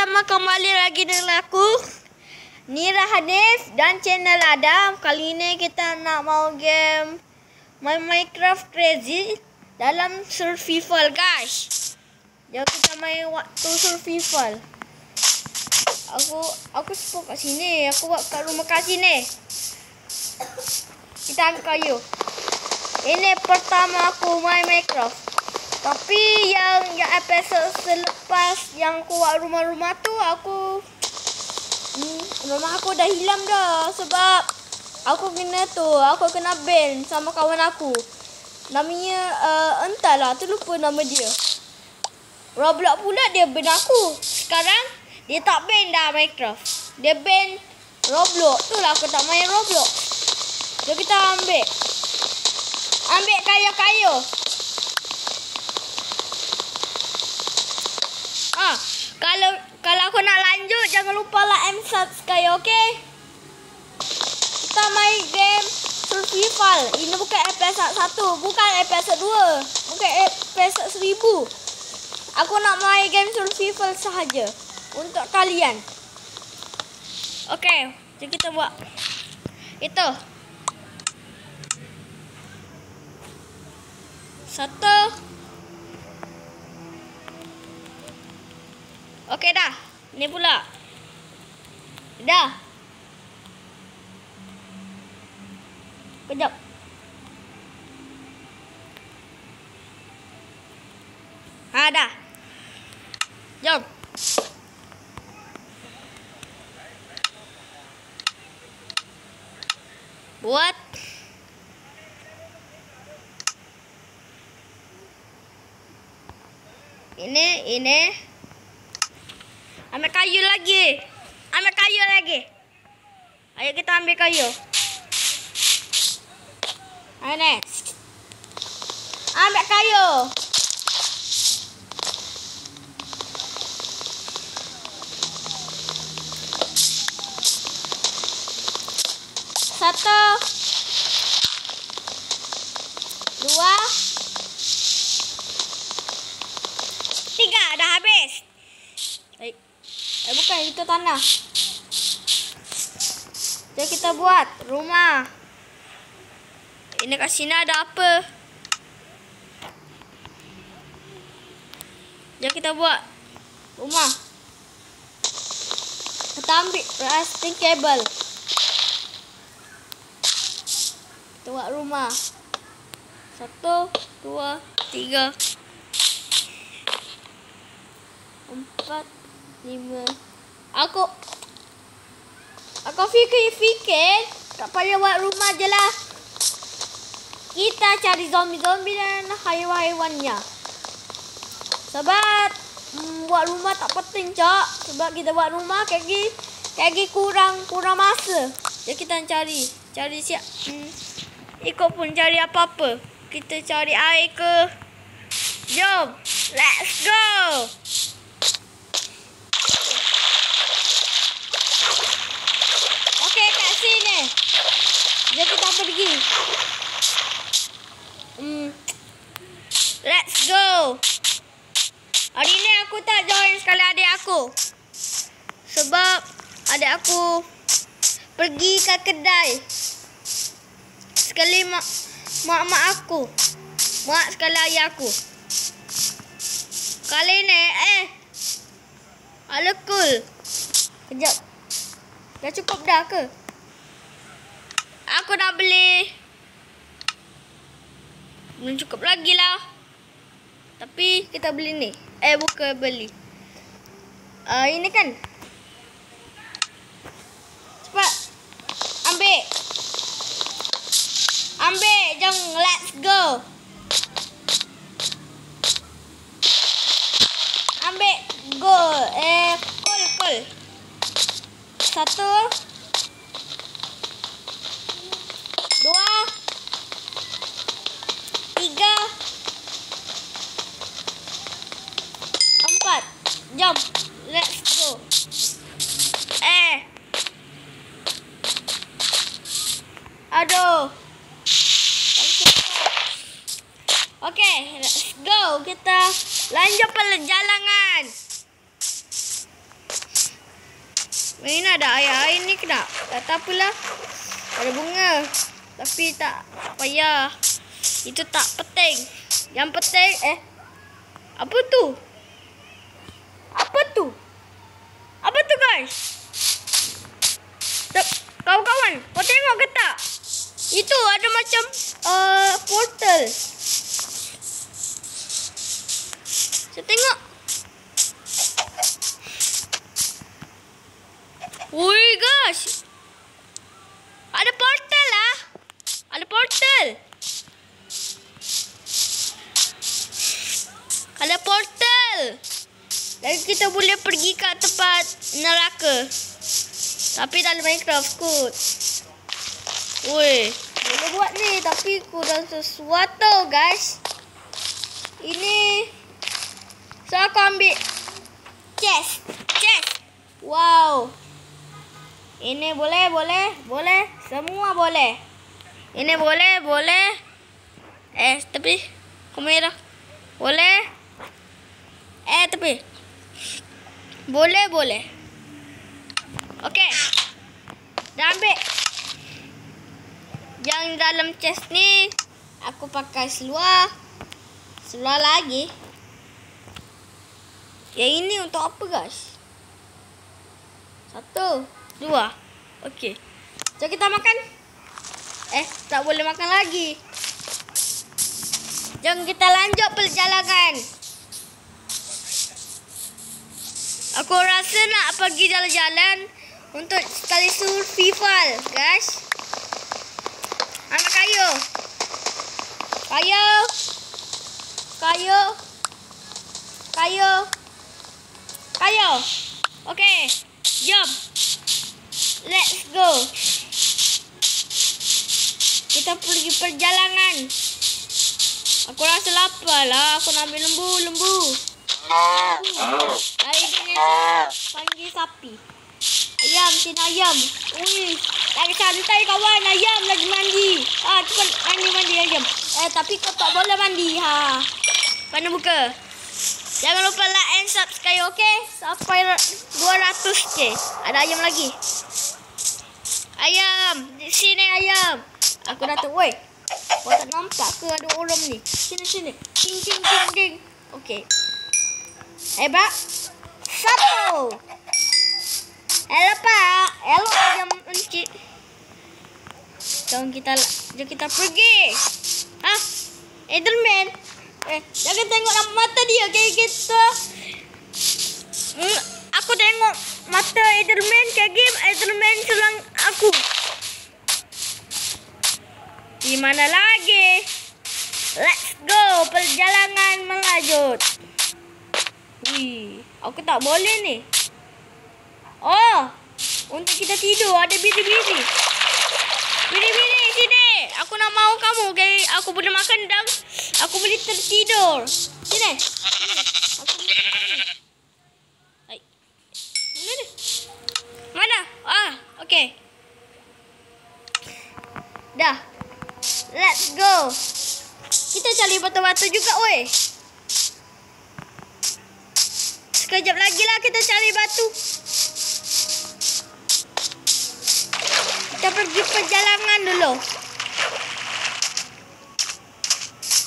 teman-teman, kembali lagi dengan aku Nira Hanif dan channel Adam. Kali ini kita nak mau game Minecraft Crazy dalam survival, guys. Jom kita main waktu survival. Aku spot kat sini. Aku buat kat rumah kat sini. Kita ambil kayu. Ini pertama aku main Minecraft. Tapi yang episode selepas yang aku buat rumah-rumah tu, rumah aku dah hilang dah. Sebab aku kena ban sama kawan aku. Namanya entahlah, terlupa nama dia. Roblox pula dia ban aku. Sekarang dia tak ban dah Minecraft. Dia ban Roblox. Itulah aku tak main Roblox. Jom kita ambil kayu-kayu. Kalau aku nak lanjut, jangan lupa like and subscribe, okey? Kita main game survival. Ini bukan episode 1, bukan episode 2, bukan episode 1000. Aku nak main game survival sahaja untuk kalian. Okey, jom kita buat itu. Satu. Okey dah. Ni pula. Dah. Kejap. Dah. Jom. Buat. Ini. Ambil kayu lagi. Ayo kita ambil kayu. Ayo next. Ambil kayu. Satu. Dua. Tiga. Dah habis. Bukan, itu tanah. Jadi kita buat rumah. Ini kat sini ada apa? Jadi kita buat rumah. Kita ambil rusting cable. Kita buat rumah. 1, 2, 3, 4, 5. Aku fikir tak payah buat rumah je lah. Kita cari zombie-zombie dan haiwan-haiwannya. Sebab buat rumah tak penting, Cak. Sebab kita buat rumah kaki kurang masa. Jadi kita cari siap. Ikut pun cari apa-apa. Kita cari air ke. Jom, let's go. Kat sini. Jom kita pergi. Let's go. Hari ni aku tak join sekali adik aku. Sebab adik aku pergi ke kedai. Sekali mak aku. Mak sekali ayah aku. Kali ni cool. Kejap. Dah cukup dah ke? Aku nak beli. Belum cukup lagi lah. Tapi kita beli ni. Bukan beli. Ini kan. Cepat. Ambil. Jom, let's go. Ambil. Go. Cool. 1, 2, 3, 4, jom, let's go. Aduh. Okay, let's go. Kita lanjut perjalanan. Ini ada air ni kena. Tak apalah. Ada bunga. Tapi tak payah. Itu tak penting. Yang penting apa tu? Apa tu? Apa tu guys? Kawan-kawan, kau tengok ke tak? Itu ada macam portal. Saya tengok. Woi guys. Ada portal lah. Ada portal. Ada portal. Dan kita boleh pergi ke tempat neraka. Tapi dalam Minecraft kot. Woi, boleh buat ni tapi kurang sesuatu guys. Ini. So aku ambil chest. Wow. Ini boleh. Semua boleh. Ini boleh. Tapi kamera. Boleh. Tapi boleh. Okey. Dah ambil. Yang dalam chest ni aku pakai seluar. Seluar lagi. Yang ini untuk apa guys? 1, 2. Okey. Jom kita makan. Tak boleh makan lagi. Jom kita lanjut perjalanan. Aku rasa nak pergi jalan-jalan untuk sekali survival, guys. Anak kayu. Okey, jom. Let's go. Kita pergi perjalanan. Aku rasa lapar lah. Aku nak ambil lembu. Dari Indonesia panggil sapi. Ayam, sini ayam. Lagi santai kawan. Ayam lagi mandi. Cepat mandi ayam. Tapi kau tak boleh mandi. Mana buka? Jangan lupa like and subscribe, okey? Sampai 200k. Ada ayam lagi. Ayam. Di sini ayam. Aku dah tahu. Woi. Kau tak nampak ke ada orang ni? Sini. Ding. Okey. Hebat. 1. Hello pak. Hello ayam encik. Jom kita pergi. Enderman. Jangan tengok mata dia kayak gitu. Aku tengok mata Enderman kayak game. Enderman serang aku. Di mana lagi? Let's go. Perjalanan melanjut. Aku tak boleh ni. Untuk kita tidur ada biri-biri. Biri-biri sini. Aku nak mau kamu. Okay? Aku boleh makan dan aku boleh tertidur. Sini. Aku boleh makan. Mana? Okay. Dah. Let's go. Kita cari batu-batu juga, weh. Sekejap lagi lah kita cari batu. Kita pergi perjalanan dulu.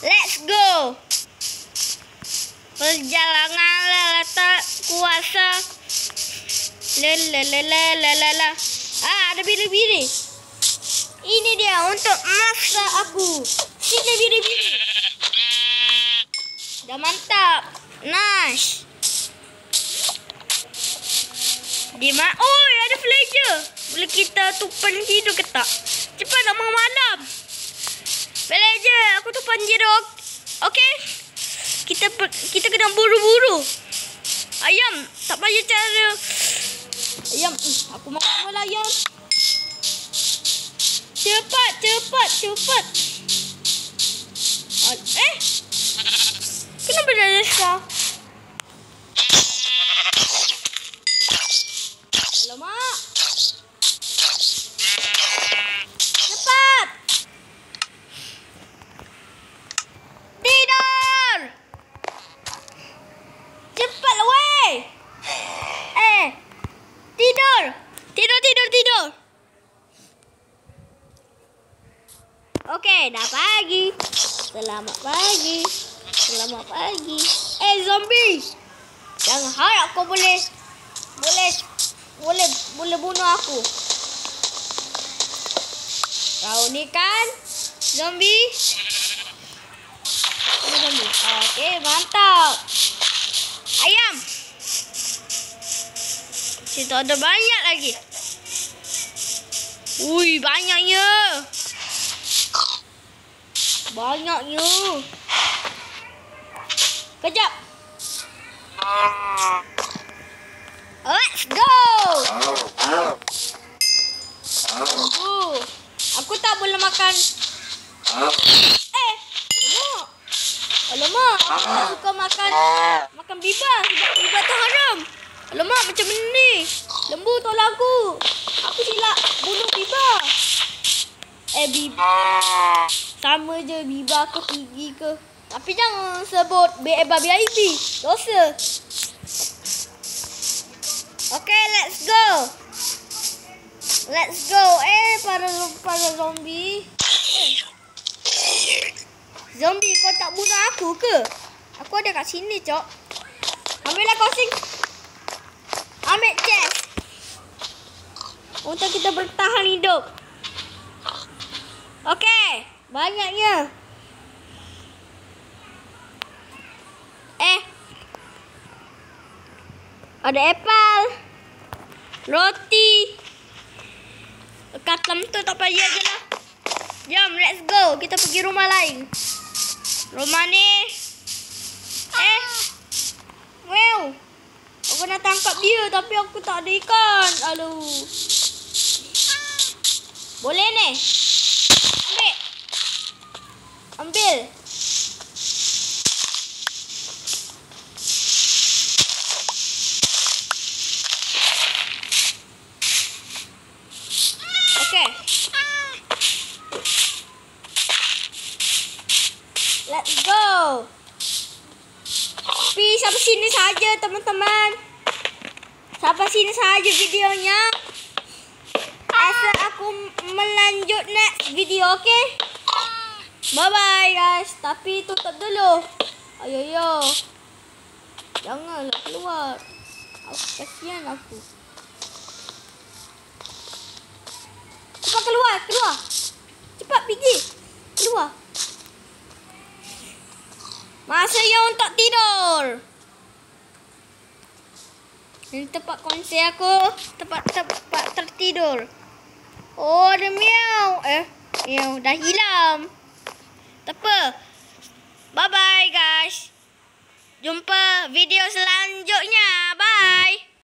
Let's go. Perjalanan letak kuasa. La. Ada biri-biri. Ini dia untuk maksa aku. Sini biri-biri. Dah mantap. Nice. Ada villager. Boleh kita tupan hidup ke tak? Cepat nak malam. Villager, aku tupan hidup. Okey. Kita kena buru-buru. Ayam, tak payah cara. Ayam, aku makan lah ayam. Cepat. Kenapa dah resah? Alamak. Cepat. Tidur. Cepatlah weh. Tidur. Tidur. Tidur. Okey, dah pagi. Selamat pagi. Zombie. Jangan harap kau boleh bunuh aku. Kau ni kan zombie. Okey, mantap. Ayam. Situ ada banyak lagi. Ui, banyaknya. Kejap. Let's go. Aku tak boleh makan. Alamak. Aku tak suka makan biba. Sebab biba tu haram. Alamak, macam mana ni? Lembu tolong aku. Aku silap bunuh biba. Biba. Sama je biba ke pigi ke. Tapi jangan sebut babi IB. Dosa. Okay, let's go. Para zombie. Zombie, kau tak bunuh aku ke? Aku ada kat sini, Cok. Ambillah kosing. Ambil chest. Untuk kita bertahan hidup. Okay, banyaknya. Ada apple. Roti. Katam tu tak payah je lah. Jom, let's go. Kita pergi rumah lain. Rumah ni. Wow. Aku nak tangkap dia tapi aku tak ada ikan. Aduh. Boleh ni. Ambil. Okay. Let's go. Tapi sampai sini saja teman-teman. Sampai sini saja videonya. Asal aku melanjut next video, okay? Bye-bye guys. Tapi tutup dulu. Ayo. Janganlah keluar. Kasihan aku. Cepat keluar. Cepat pergi. Keluar. Masa yang untuk tidur. Ini tempat kongsi aku. Tempat tertidur. Oh, ada miau. Miau dah hilang. Tak apa. Bye-bye guys.